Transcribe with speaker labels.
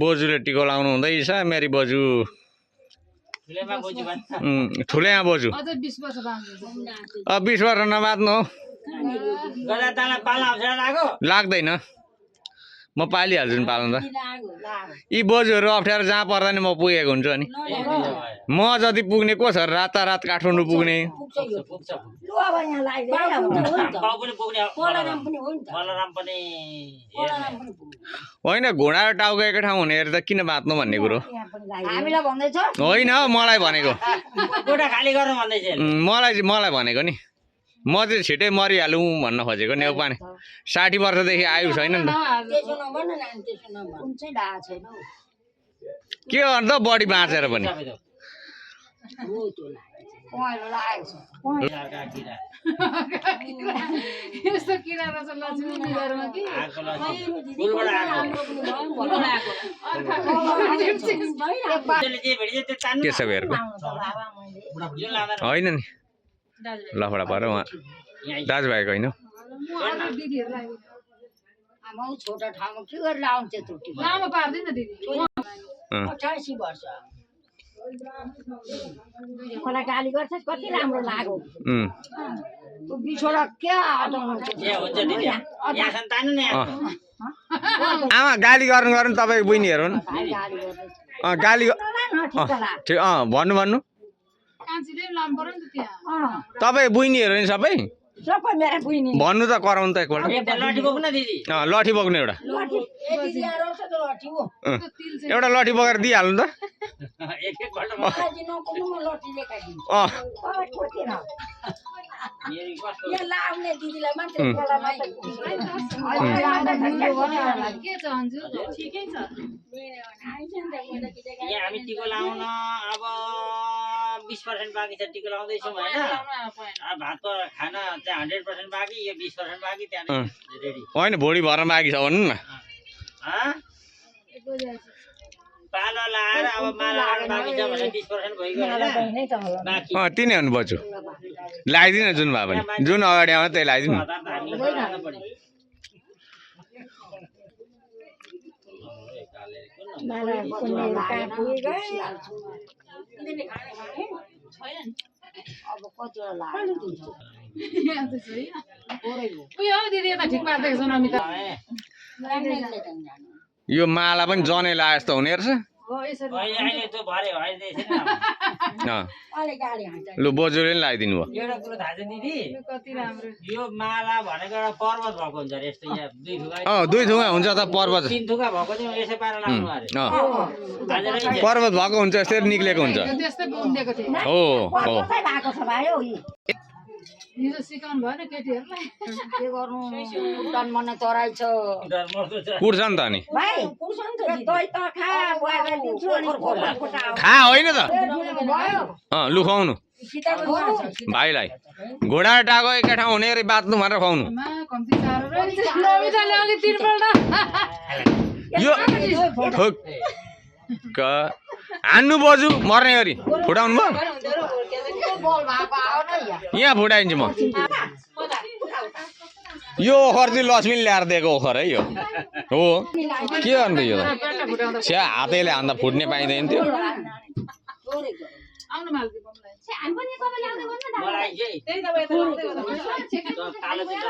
Speaker 1: बोजूले टिको लाउनु हुँदैछ मेरी बोजू ठुलेमा बोजू
Speaker 2: अझ 20 वर्ष बाँच्नु
Speaker 1: 20 वर्ष नबाँच्नु लाग्दैन म पालिहाल्छु नि पाल्नु त यी बोजूहरू अप्ठ्यारो जहाँ पर्दा नि म पुगेको हुन्छु अनि म जति पुग्ने को छ रातारात काठमाडौँ पुग्ने होइन घोडा र टाउको एकै ठाउँ हुने हेरेर किन बाँच्नु भन्ने कुरो होइन मलाई भनेको मलाई भनेको नि म चाहिँ छिटै मरिहालौँ भन्न खोजेको नि पानी 60 वर्षदेखि आयु छैन नि के गर्नु त बढी बाँचेर पनि
Speaker 2: यस्तो किरा रहेछ लक्ष्मी निधारमा कि
Speaker 1: के छ हेरको होइन नि लफडा पऱ्यो उहाँ दाजुभाइको होइन
Speaker 3: छोटा ठाउँमा के गरेर आउँछ त्यत्रो
Speaker 2: लामो पार्दैन दिदी
Speaker 3: 88 वर्ष मलाई गाली गर्छ कति राम्रो लाग्यो बिछोडा क्या
Speaker 1: आमा गाली गर्नु तपाईँको बहिनीहरू गाली भन्नु
Speaker 2: कान्छीले लामो पर्यो नि त त्यहाँ
Speaker 1: तपाईँ बहिनीहरू नि सबै
Speaker 3: सबै मेरो बहिनी
Speaker 1: भन्नु त कराउनु त एकपल्ट लठी बोक्नु एउटा लठी बोकेर दिइहाल्नु त
Speaker 2: के छ अन्जु ठिकै छ
Speaker 4: हामी टिको लाउन अब 20% बाँकी छ टिको लाउँदैछौँ होइन भातको खाना चाहिँ 100% बाँकी यो 20% बाँकी त्यहाँ रेडी
Speaker 1: होइन भोलि भएर बाँकी छ भन्नु न
Speaker 4: पालो लाएर अब माला बाँकी छ भने 20% भइगयो बाँकी
Speaker 1: तिनै हुनु बच्चु लगाइदिनु जुन भए पनि जुन अगाडि आउँछ त्यही लगाइदिनु
Speaker 2: उयो दिदी यता ठिक पार्दैछ नमिता
Speaker 1: यो माला पनि जनै लाए जस्तो हुने रहेछ लु बोजूले नि लगाइदिनु भयो
Speaker 4: एउटा कुरो थाहा छ दिदी
Speaker 2: कति राम्रो
Speaker 4: यो माला भनेको एउटा पर्वत भएको हुन्छ अरे यस्तो यहाँ 2 थुका
Speaker 1: 2 थुका हुन्छ त पर्वत
Speaker 4: 3 थुका भएको चाहिँ यसै पारा लाग्नु अरे
Speaker 1: पर्वत भएको हुन्छ यसरी निक्लेको हुन्छ
Speaker 2: त्यस्तै उन्डेको थियो
Speaker 1: हो हो
Speaker 3: भएको छ भाइ हो
Speaker 2: हिजो सिकाउनु भएन केटीहरूलाई
Speaker 3: के गर्नु उडान मन चराइ छ
Speaker 1: कुर्छ नि त अनि
Speaker 3: भाइ दही त
Speaker 1: खा होइन त लु खुवाउनु भाइलाई घोडा टाको एकै ठाउँ हुने बाँच्नु भनेर खुवाउनु
Speaker 2: कम्ती साह्रो रहेछ नमिताले अलि तिनपल्ट
Speaker 1: यो हान्नु बोजू मर्ने गरी फुटाउनु भयो यहाँ फुटाइन्छ म यो ओखर चाहिँ लक्ष्मीले ल्याएर दिएको ओखर है यो हो के गर्नु यो त छ्या हातैले हान्दा फुट्ने पाइँदैन थियो
Speaker 2: आउनु माल्दै
Speaker 4: मलाई चाहिँ
Speaker 2: त्यही त
Speaker 4: कालो चाहिँ